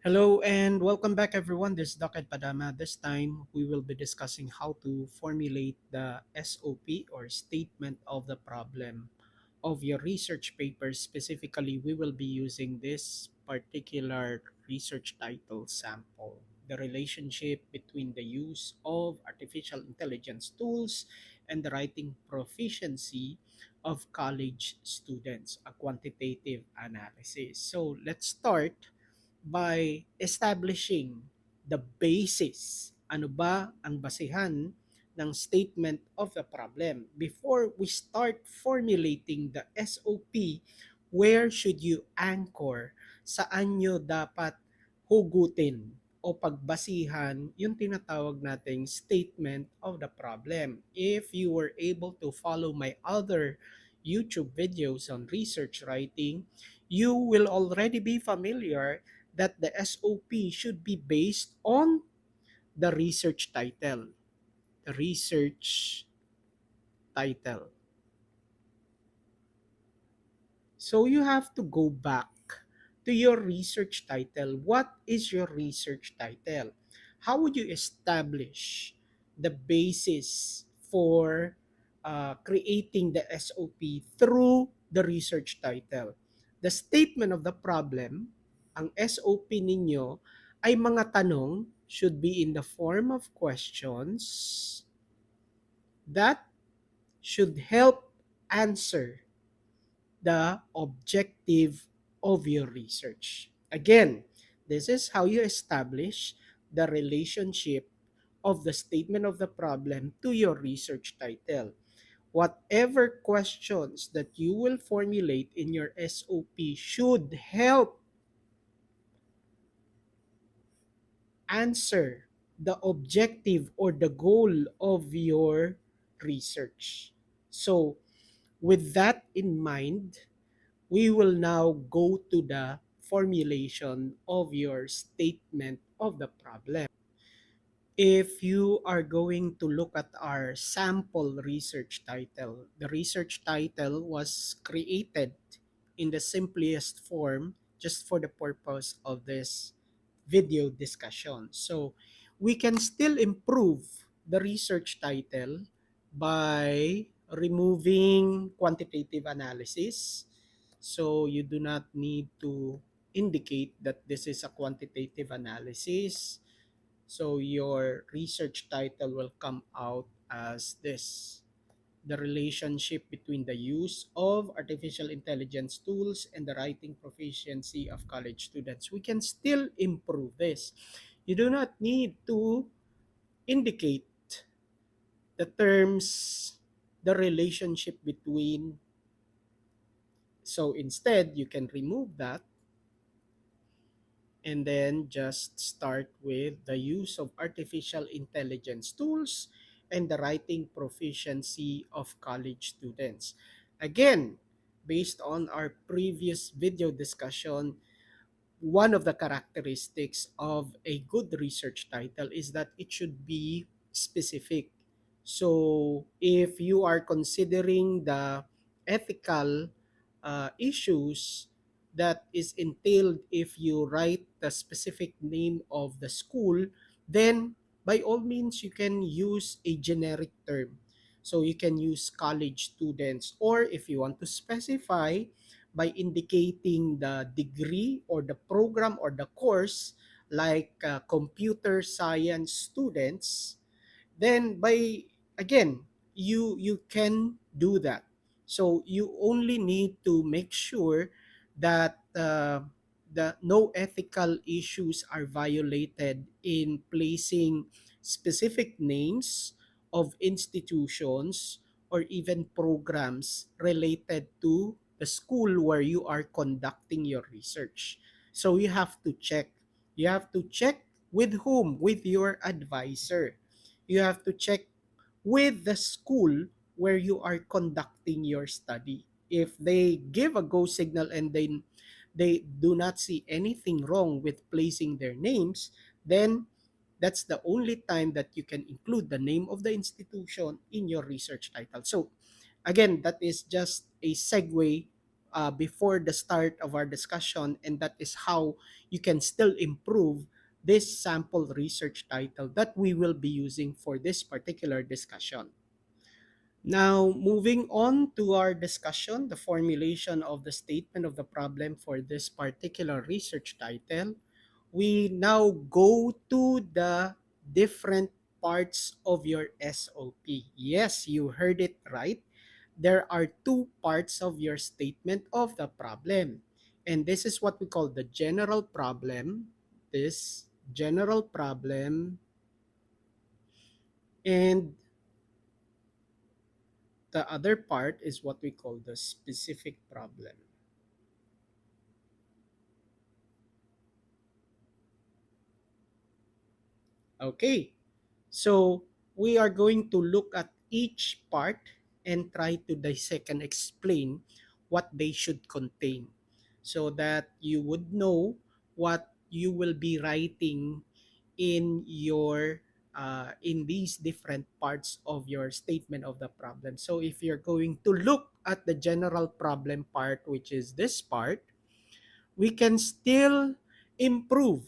Hello and welcome back everyone. This is Dakit Padama. This time we will be discussing how to formulate the SOP or statement of the problem of your research paper. Specifically, we will be using this particular research title sample. The relationship between the use of artificial intelligence tools and the writing proficiency of college students, a quantitative analysis. So let's start by establishing the basis. Ano ba ang basihan ng statement of the problem? Before we start formulating the SOP, where should you anchor? Saan nyo dapat hugutin o pagbasihan yung tinatawag nating statement of the problem? If you were able to follow my other YouTube videos on research writing, you will already be familiar that the SOP should be based on the research title. The research title. So you have to go back to your research title. What is your research title? How would you establish the basis for creating the SOP through the research title? The statement of the problem, ang SOP ninyo ay mga tanong should be in the form of questions that should help answer the objective of your research. Again, this is how you establish the relationship of the statement of the problem to your research title. Whatever questions that you will formulate in your SOP should help answer the objective or the goal of your research. So, with that in mind, we will now go to the formulation of your statement of the problem. If you are going to look at our sample research title, the research title was created in the simplest form just for the purpose of this video discussion. So we can still improve the research title by removing quantitative analysis. So you do not need to indicate that this is a quantitative analysis. So your research title will come out as this: the relationship between the use of artificial intelligence tools and the writing proficiency of college students. We can still improve this. You do not need to indicate the terms, the relationship between. So instead, you can remove that and then just start with the use of artificial intelligence tools and the writing proficiency of college students. Again, based on our previous video discussion, one of the characteristics of a good research title is that it should be specific. So, if you are considering the ethical issues that is entailed if you write the specific name of the school, then by all means you can use a generic term. So you can use college students, or if you want to specify by indicating the degree or the program or the course, like computer science students, then by again you can do that. So you only need to make sure that the no ethical issues are violated in placing specific names of institutions or even programs related to the school where you are conducting your research. So you have to check with whom, with your advisor. You have to check with the school where you are conducting your study. If they give a go signal and then they do not see anything wrong with placing their names, then that's the only time that you can include the name of the institution in your research title. So again, that is just a segue before the start of our discussion, and that is how you can still improve this sample research title that we will be using for this particular discussion. Now, moving on to our discussion, the formulation of the statement of the problem for this particular research title, we now go to the different parts of your SOP. Yes, you heard it right. There are two parts of your statement of the problem. And this is what we call the general problem. This general problem, and the other part is what we call the specific problem. Okay, so we are going to look at each part and try to dissect and explain what they should contain so that you would know what you will be writing in your in these different parts of your statement of the problem. So if you're going to look at the general problem part, which is this part, we can still improve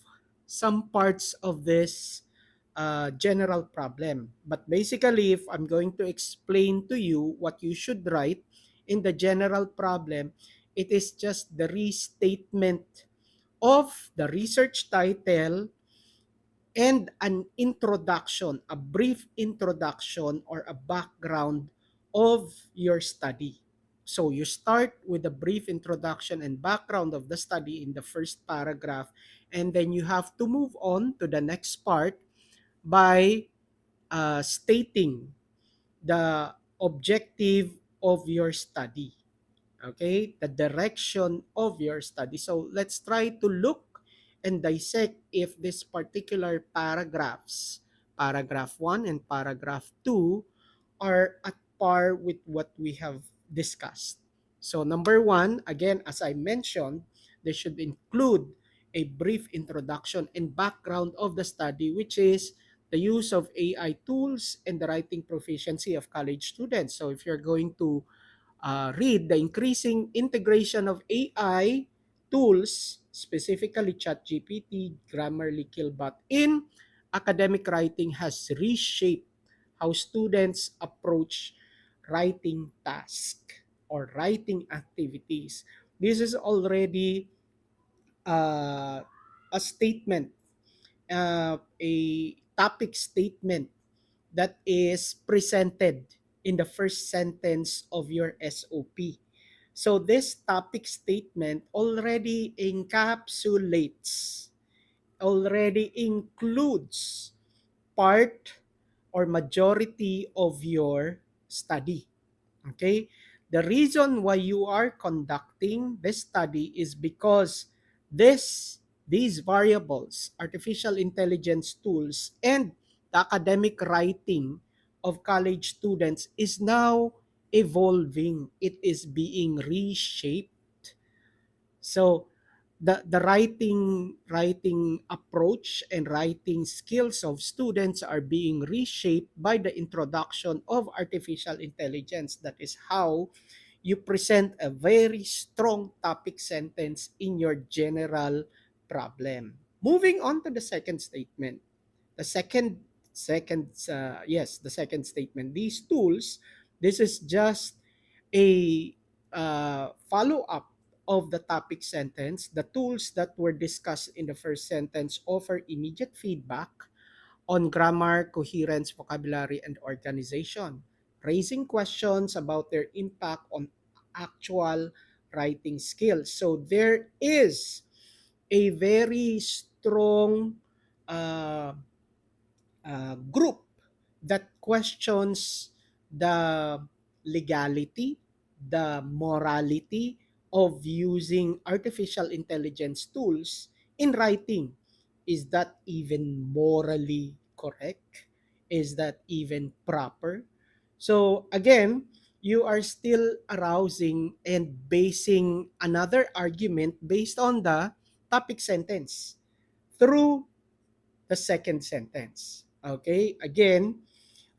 some parts of this general problem. But basically, if I'm going to explain to you what you should write in the general problem, it is just the restatement of the research title and an introduction, a brief introduction or a background of your study. So you start with a brief introduction and background of the study in the first paragraph, and then you have to move on to the next part by stating the objective of your study. Okay, the direction of your study. So let's try to look and dissect if this particular paragraphs, paragraph 1 and paragraph 2, are at par with what we have discussed. So number 1, again, as I mentioned, they should include a brief introduction and background of the study, which is the use of AI tools and the writing proficiency of college students. So if you're going to read the increasing integration of AI tools, specifically ChatGPT, Grammarly, Killbot, in academic writing has reshaped how students approach writing tasks or writing activities. This is already uh, a statement, a topic statement that is presented in the first sentence of your SOP. So this topic statement already encapsulates, already includes part or majority of your study. Okay? The reason why you are conducting this study is because this these variables, artificial intelligence tools, and the academic writing of college students is now evolving. It is being reshaped. So the writing approach and writing skills of students are being reshaped by the introduction of artificial intelligence. That is how you present a very strong topic sentence in your general problem. Moving on to the second statement. The second statement. These tools, this is just a follow-up of the topic sentence. The tools that were discussed in the first sentence offer immediate feedback on grammar, coherence, vocabulary, and organization, raising questions about their impact on actual writing skills. So there is a very strong uh, group that questions the legality, the morality of using artificial intelligence tools in writing. Is that even morally correct? Is that even proper? So again, you are still arousing and basing another argument based on the topic sentence through the second sentence. Okay, again,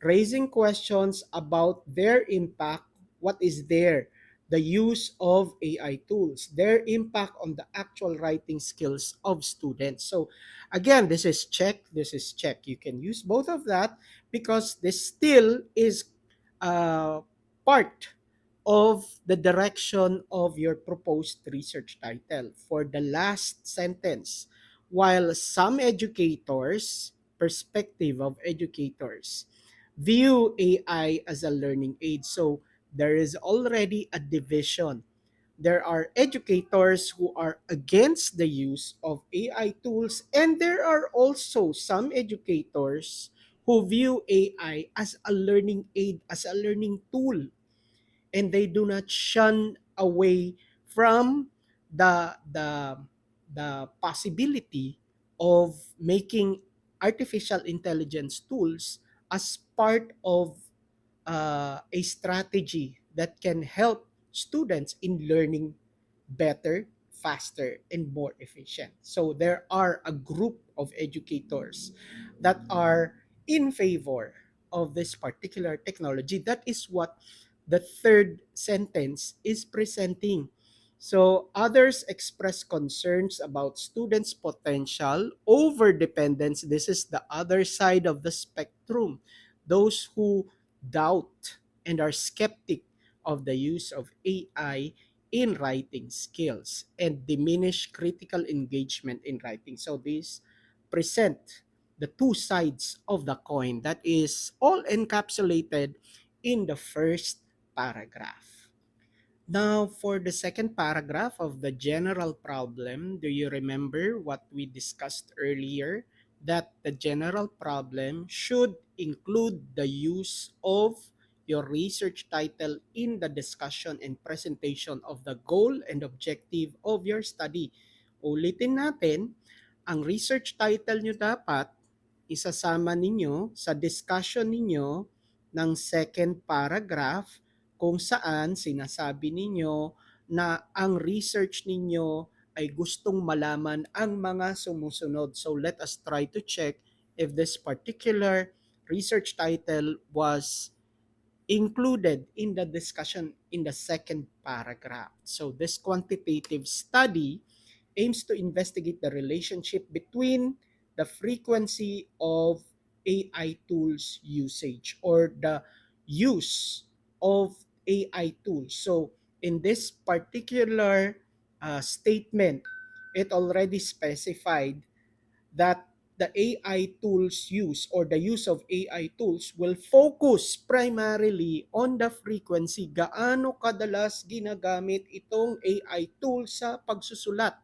raising questions about their impact. What is there? the use of AI tools, their impact on the actual writing skills of students. So again, this is check. You can use both of that because this still is part of the direction of your proposed research title. For the last sentence, while some educators, perspective of educators, view AI as a learning aid. So there is already a division. There are educators who are against the use of AI tools, and there are also some educators who view AI as a learning aid, as a learning tool, and they do not shun away from the the possibility of making artificial intelligence tools as part of a strategy that can help students in learning better, faster, and more efficient. So there are a group of educators that are in favor of this particular technology. That is what the third sentence is presenting. So others express concerns about students' potential over dependence. This is the other side of the spectrum. Those who doubt and are skeptic of the use of AI in writing skills and diminish critical engagement in writing. So these present the two sides of the coin that is all encapsulated in the first paragraph. Now, for the second paragraph of the general problem, do you remember what we discussed earlier? That the general problem should include the use of your research title in the discussion and presentation of the goal and objective of your study. Ulitin natin, ang research title nyo dapat isasama ninyo sa discussion ninyo ng second paragraph kung saan sinasabi ninyo na ang research ninyo ay gustong malaman ang mga sumusunod. So let us try to check if this particular research title was included in the discussion in the second paragraph. So this quantitative study aims to investigate the relationship between the frequency of AI tools usage or the use of AI tools. So in this particular statement, it already specified that the AI tools use or the use of AI tools will focus primarily on the frequency. Gaano kadalas ginagamit itong AI tool sa pagsusulat.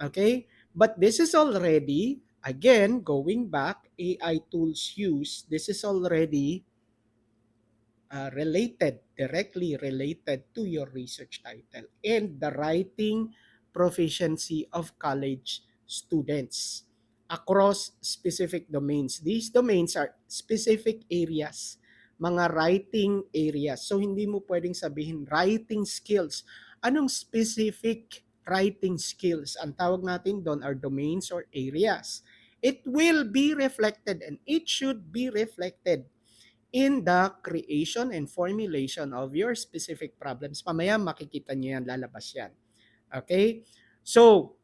Okay? But this is already, again, going back, AI tools use, this is already directly related to your research title and the writing proficiency of college students across specific domains. These domains are specific areas, mga writing areas. So hindi mo pwedeng sabihin writing skills. Anong specific writing skills? Ang tawag natin doon are domains or areas. It will be reflected and it should be reflected in the creation and formulation of your specific problems. Mamaya makikita nyo yan, lalabas yan. Okay? So,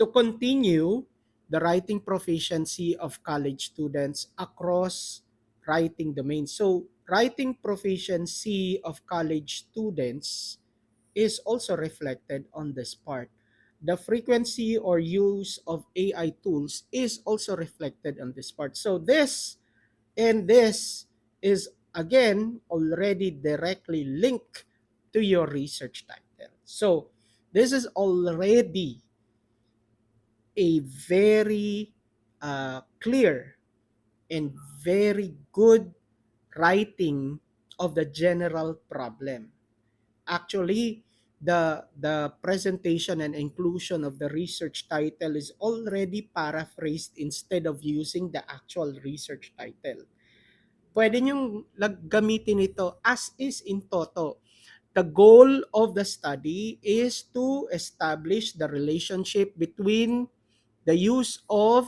to continue the writing proficiency of college students across writing domains. So, writing proficiency of college students is also reflected on this part. The frequency or use of AI tools is also reflected on this part. So, this is again already directly linked to your research title. So this is already a very clear and very good writing of the general problem. Actually, the presentation and inclusion of the research title is already paraphrased instead of using the actual research title. Pwede niyong gamitin ito as is in toto. The goal of the study is to establish the relationship between the use of,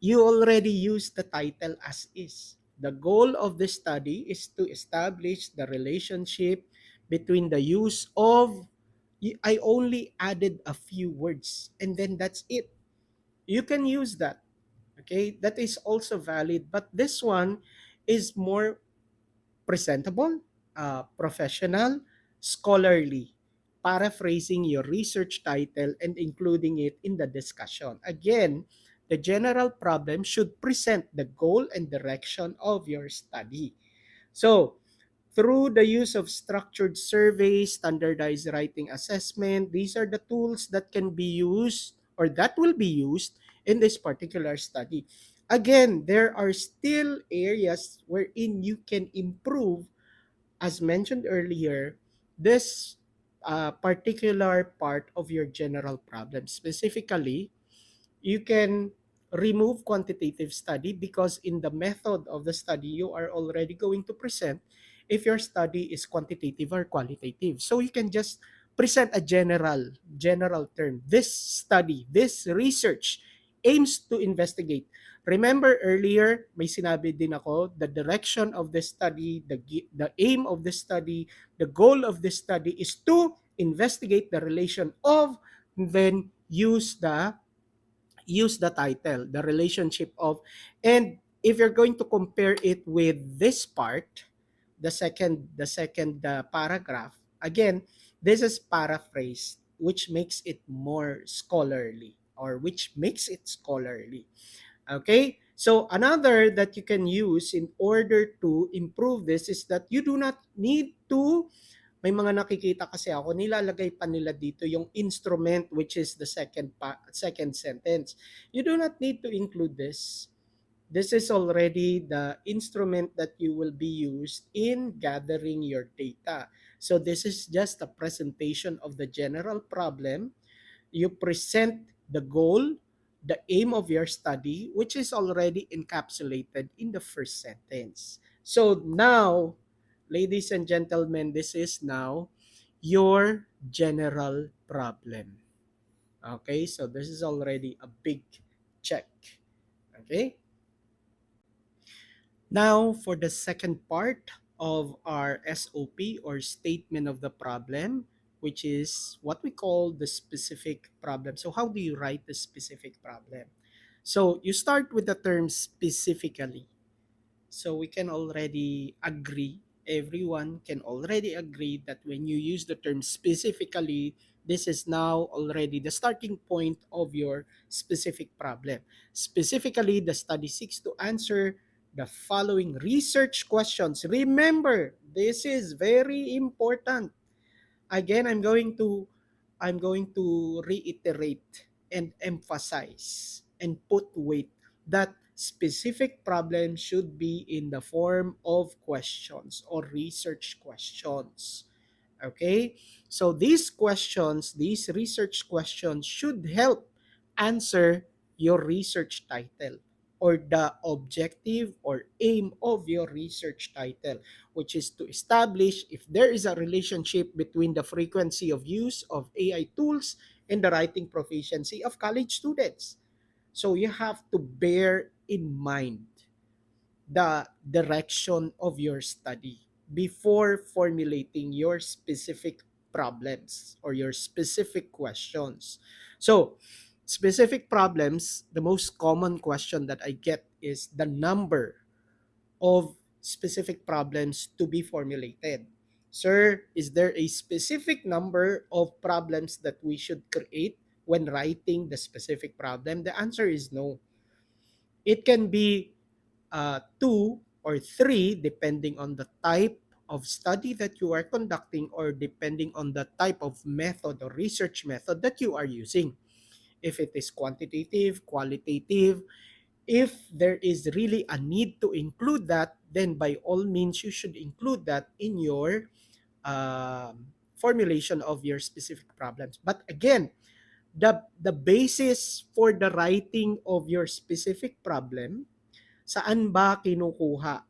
you already used the title as is. The goal of the study is to establish the relationship between the use of, I only added a few words and then that's it. You can use that. Okay, that is also valid, but this one is more presentable, professional, scholarly, paraphrasing your research title and including it in the discussion. Again, the general problem should present the goal and direction of your study. So, through the use of structured surveys, standardized writing assessment, these are the tools that can be used or that will be used in this particular study. Again, there are still areas wherein you can improve, as mentioned earlier, this particular part of your general problem. Specifically, you can remove quantitative study because in the method of the study you are already going to present if your study is quantitative or qualitative. So you can just present a general term. This study, this research aims to investigate. Remember earlier, may sinabi din ako, the direction of the study, the aim of the study, the goal of the study is to investigate the relation of, then use the title, the relationship of, and if you're going to compare it with this part, the second paragraph, again, this is paraphrased, which makes it more scholarly or which makes it scholarly. Okay? So another that you can use in order to improve this is that you do not need to, may mga nakikita kasi ako, nilalagay pa nila dito yung instrument which is the second sentence. You do not need to include this. This is already the instrument that you will be used in gathering your data. So this is just a presentation of the general problem. You present the goal, the aim of your study, which is already encapsulated in the first sentence. So now, ladies and gentlemen, this is now your general problem. Okay, so this is already a big check. Okay, now for the second part of our SOP or statement of the problem, which is what we call the specific problem. So how do you write the specific problem? So you start with the term specifically. So we can already agree, everyone can already agree that when you use the term specifically, this is now already the starting point of your specific problem. Specifically, the study seeks to answer the following research questions. Remember, this is very important. Again, I'm going to reiterate and emphasize and put weight that specific problems should be in the form of questions or research questions. Okay? So these questions, these research questions should help answer your research title or the objective or aim of your research title, which is to establish if there is a relationship between the frequency of use of AI tools and the writing proficiency of college students. So you have to bear in mind the direction of your study before formulating your specific problems or your specific questions. So, specific problems, the most common question that I get is the number of specific problems to be formulated. Sir, is there a specific number of problems that we should create when writing the specific problem? The answer is no. It can be two or three depending on the type of study that you are conducting or depending on the type of method or research method that you are using. If it is quantitative, qualitative, if there is really a need to include that, then by all means you should include that in your formulation of your specific problems. But again, the basis for the writing of your specific problem, saan ba kinukuha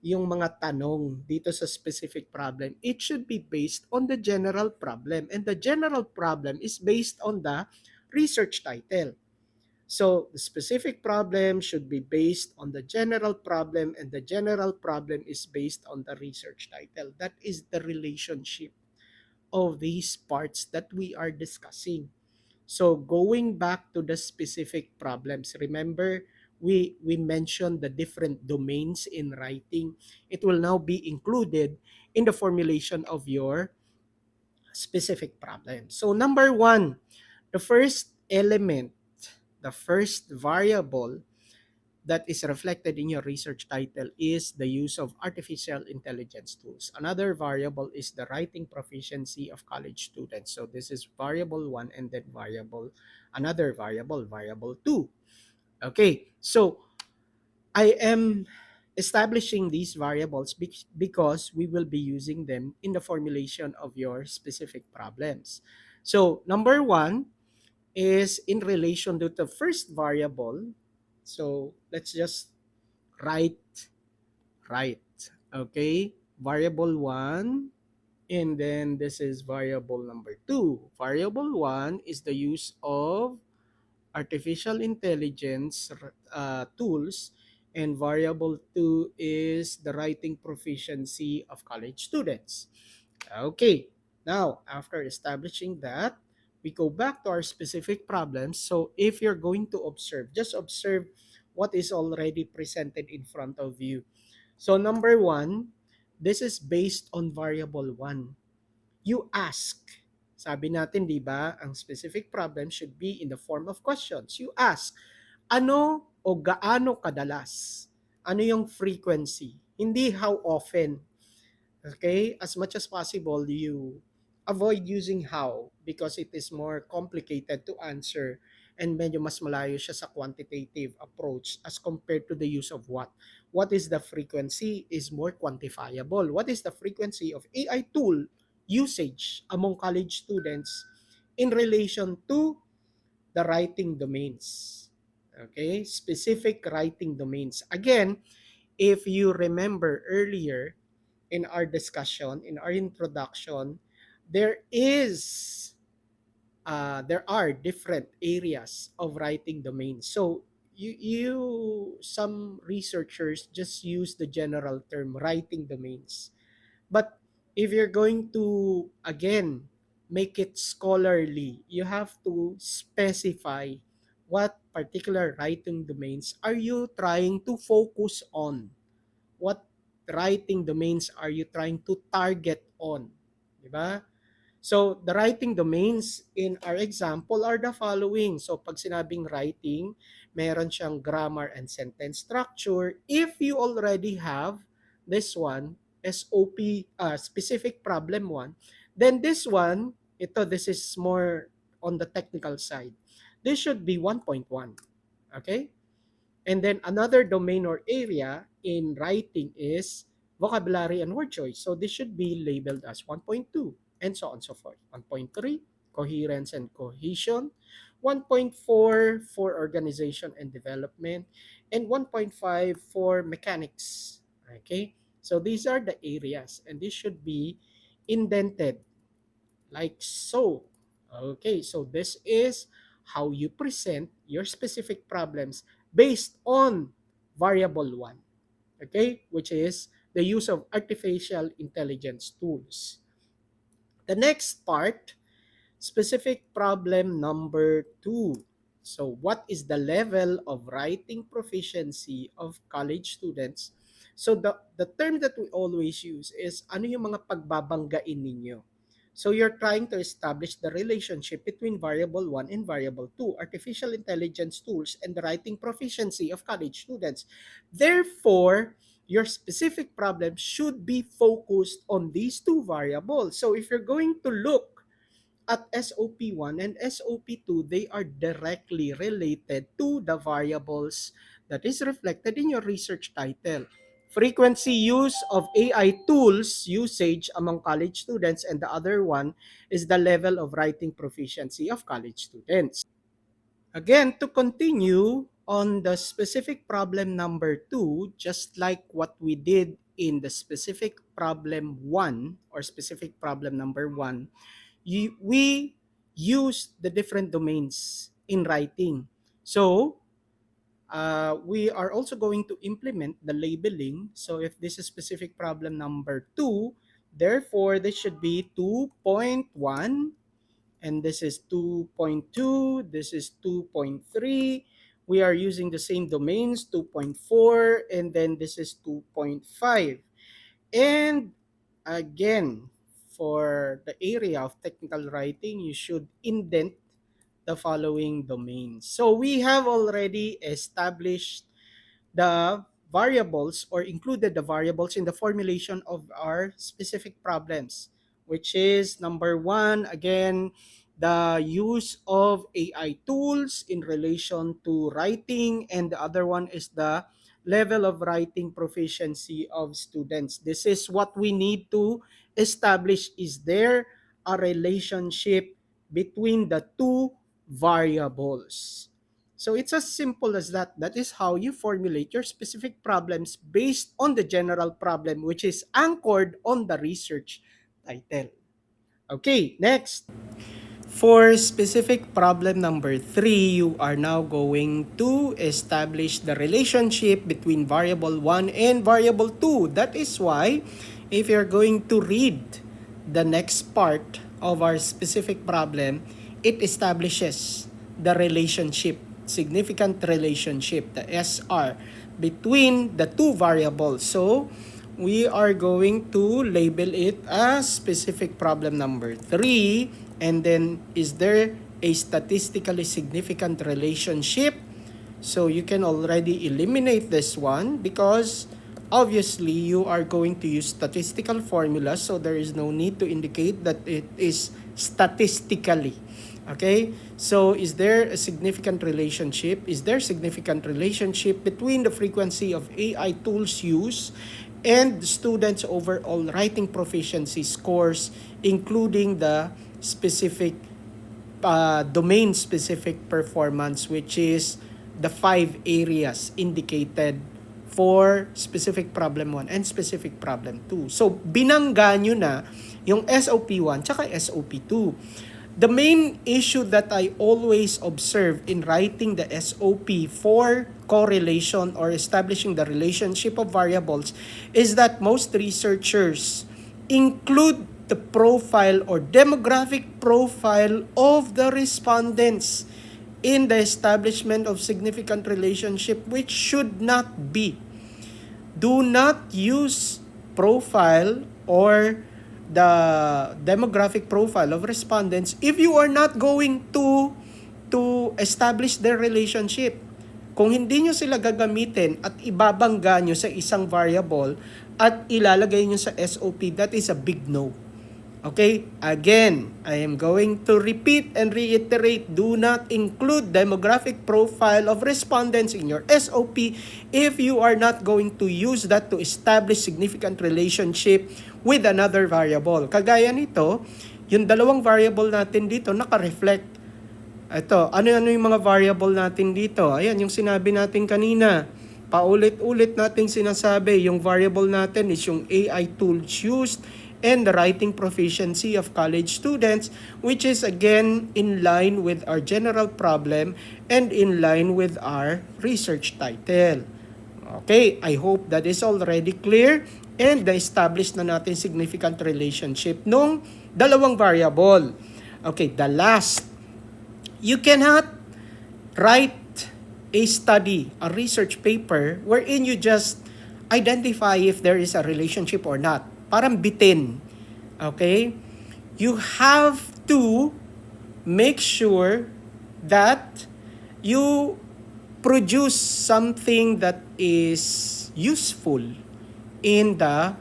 yung mga tanong dito sa specific problem? It should be based on the general problem. And the general problem is based on the research title. So the specific problem should be based on the general problem, and the general problem is based on the research title. That is the relationship of these parts that we are discussing. So going back to the specific problems, remember we mentioned the different domains in writing. It will now be included in the formulation of your specific problem. So number one, the first element, the first variable that is reflected in your research title is the use of artificial intelligence tools. Another variable is the writing proficiency of college students. So this is variable one, and then another variable, variable two. Okay, so I am establishing these variables because we will be using them in the formulation of your specific problems. So number one is in relation to the first variable. So let's just write right. Okay, variable one, and then this is variable number two. Variable one is the use of artificial intelligence tools, and variable two is the writing proficiency of college students. Okay, now after establishing that, we go back to our specific problems. So if you're going to observe, just observe what is already presented in front of you. So number one, this is based on variable one. You ask. Sabi natin, di ba, ang specific problem should be in the form of questions. You ask, ano o gaano kadalas? Ano yung frequency? Hindi how often. Okay? As much as possible, you avoid using how because it is more complicated to answer, and medyo mas malayo siya sa quantitative approach as compared to the use of what. What is the frequency is more quantifiable. What is the frequency of AI tool usage among college students in relation to the writing domains? Okay? Specific writing domains. Again, if you remember earlier, in our discussion, in our introduction, there are different areas of writing domains. So some researchers just use the general term writing domains. But if you're going to again make it scholarly, you have to specify what particular writing domains are you trying to focus on, what writing domains are you trying to target on, di ba? So, the writing domains in our example are the following. So, pag sinabing writing, meron siyang grammar and sentence structure. If you already have this one, SOP, specific problem one, then this one, this is more on the technical side. This should be 1.1. Okay? And then another domain or area in writing is vocabulary and word choice. So this should be labeled as 1.2 and so on and so forth. 1.3, coherence and cohesion. 1.4 for organization and development. And 1.5 for mechanics. Okay? So these are the areas, and this should be indented like so. Okay, so this is how you present your specific problems based on variable one, okay, which is the use of artificial intelligence tools. The next part, specific problem number two. So what is the level of writing proficiency of college students? So the term that we always use is ano yung mga pagbabanggain ninyo. So you're trying to establish the relationship between variable 1 and variable 2, artificial intelligence tools, and the writing proficiency of college students. Therefore, your specific problem should be focused on these two variables. So if you're going to look at SOP1 and SOP2, they are directly related to the variables that is reflected in your research title. Frequency use of AI tools usage among college students, and the other one is the level of writing proficiency of college students. Again, to continue on the specific problem number two, just like what we did in the specific problem one or specific problem number one, we use the different domains in writing. So, we are also going to implement the labeling. So if this is specific problem number 2, therefore this should be 2.1, and this is 2.2, this is 2.3. We are using the same domains, 2.4, and then this is 2.5. And again, for the area of technical writing, you should indent the following domains. So we have already established the variables or included the variables in the formulation of our specific problems, which is number one, again, the use of AI tools in relation to writing, and the other one is the level of writing proficiency of students. This is what we need to establish. Is there a relationship between the two variables? So it's as simple as that. That is how you formulate your specific problems based on the general problem, which is anchored on the research title. Okay, next. For specific problem number 3, you are now going to establish the relationship between variable 1 and variable 2. That is why if you're going to read the next part of our specific problem, it establishes the relationship, significant relationship, the SR, between the two variables. So, we are going to label it as specific problem number 3, and then is there a statistically significant relationship? So you can already eliminate this one because obviously you are going to use statistical formulas, so there is no need to indicate that it is statistically. Okay, so is there a significant relationship? Is there significant relationship between the frequency of AI tools used and the students' overall writing proficiency scores, including the specific domain-specific performance, which is the 5 areas indicated for specific problem 1 and specific problem 2. So, binangga nyo na yung SOP1 tsaka SOP2. The main issue that I always observe in writing the SOP for correlation or establishing the relationship of variables is that most researchers include the profile or demographic profile of the respondents in the establishment of significant relationship, which should not be. Do not use profile or the demographic profile of respondents if you are not going to establish their relationship. Kung hindi nyo sila gagamitin at ibabangga nyo sa isang variable at ilalagay nyo sa SOP, that is a big no. Okay? Again, I am going to repeat and reiterate, do not include demographic profile of respondents in your SOP if you are not going to use that to establish significant relationship with another variable. Kagaya nito, yung dalawang variable natin dito naka-reflect. Ito, ano-ano yung mga variable natin dito? Ayan, yung sinabi natin kanina. Paulit-ulit nating sinasabi, yung variable natin is yung AI tools used and the writing proficiency of college students, which is again in line with our general problem and in line with our research title. Okay, I hope that is already clear and na-establish na natin significant relationship nung dalawang variable. Okay, the last, you cannot write a study, a research paper, wherein you just identify if there is a relationship or not. Parang bitin. Okay? You have to make sure that you produce something that is useful in the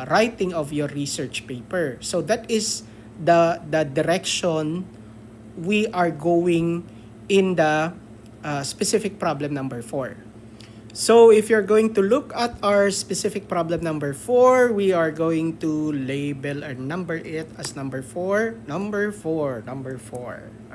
writing of your research paper. So that is the direction we are going in the specific problem number 4. So if you're going to look at our specific problem number 4, we are going to label or number it as number 4.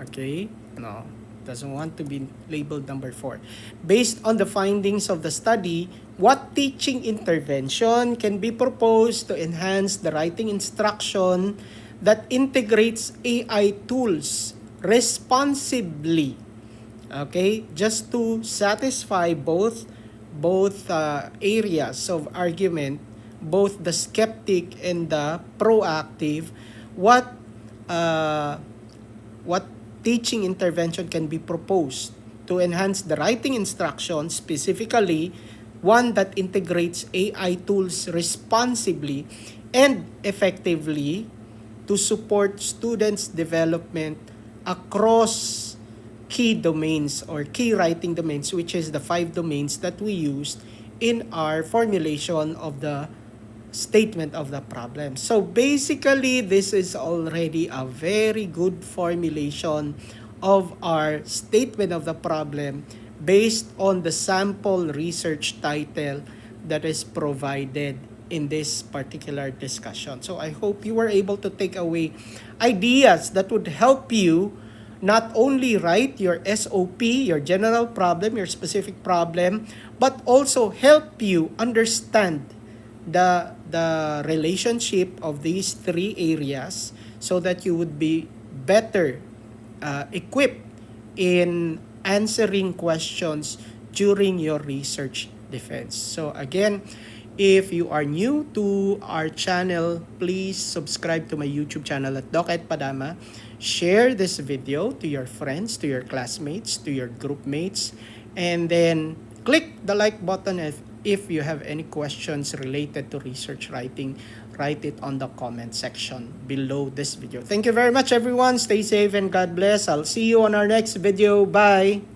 Okay? No, doesn't want to be labeled number 4. Based on the findings of the study, what teaching intervention can be proposed to enhance the writing instruction that integrates AI tools responsibly Okay, just to satisfy both areas of argument, both the skeptic and the proactive, what uh, what teaching intervention can be proposed to enhance the writing instruction, specifically one that integrates AI tools responsibly and effectively to support students' development across key domains or key writing domains, which is the 5 domains that we used in our formulation of the statement of the problem. So basically, this is already a very good formulation of our statement of the problem based on the sample research title that is provided in this particular discussion. So I hope you were able to take away ideas that would help you not only write your SOP, your general problem, your specific problem, but also help you understand the relationship of these 3 areas so that you would be better equipped in answering questions during your research defense. So again, if you are new to our channel, please subscribe to my YouTube channel at Doc Ed Padama. Share this video to your friends, to your classmates, to your group mates, and then click the like button if you have any questions related to research writing. Write it on the comment section below this video. Thank you very much, everyone. Stay safe and God bless. I'll see you on our next video. Bye.